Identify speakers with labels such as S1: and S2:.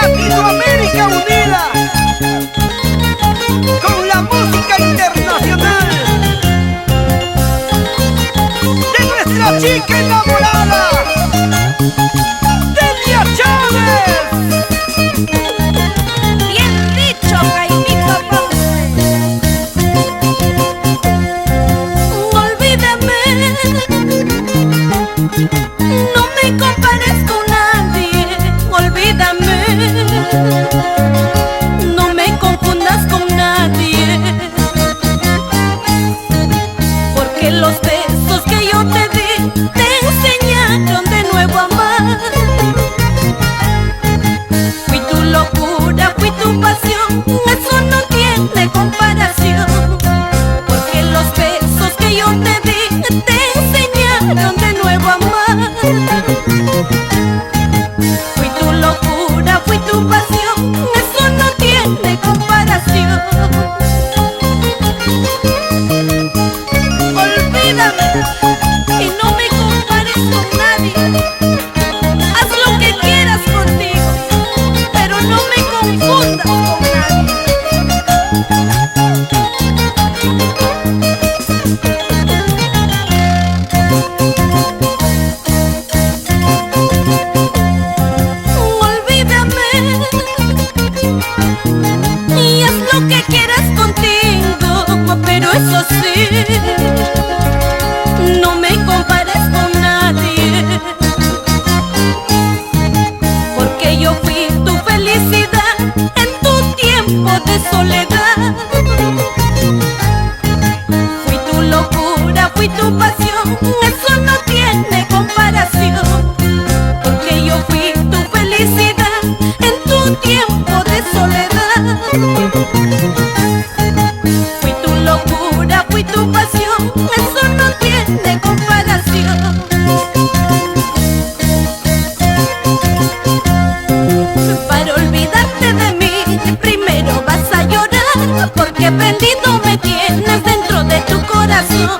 S1: Latinoamérica unida con la música internacional de nuestra chica enamorada, Delia Chávez.
S2: Bien dicho, Jaimito Ponce. Olvídame, no me compares con nadie. Olvídame, no me confundas con nadie, porque los besos que yo te di te enseñaron de nuevo a amar. Fui tu locura, fui tu pasión, eso no tiene comparación, porque los besos que yo te di te enseñaron de nuevo a amar. Fui tu locura, fui tu pasión, eso no tiene comparación. Olvídame y no me compares con nadie. Haz lo que quieras contigo, pero no me confundas con nadie. Olvídame y haz lo que quieras contigo, pero eso sí, no me compares con nadie, porque yo fui tu felicidad en tu tiempo de soledad. Fui tu locura, fui tu pasión, eso no tiene comparación, porque yo fui tu felicidad en tu tiempo de soledad. Fui tu locura, fui tu pasión, eso no tiene comparación. Para olvidarte de mí, primero vas a llorar, porque prendido me tienes dentro de tu corazón.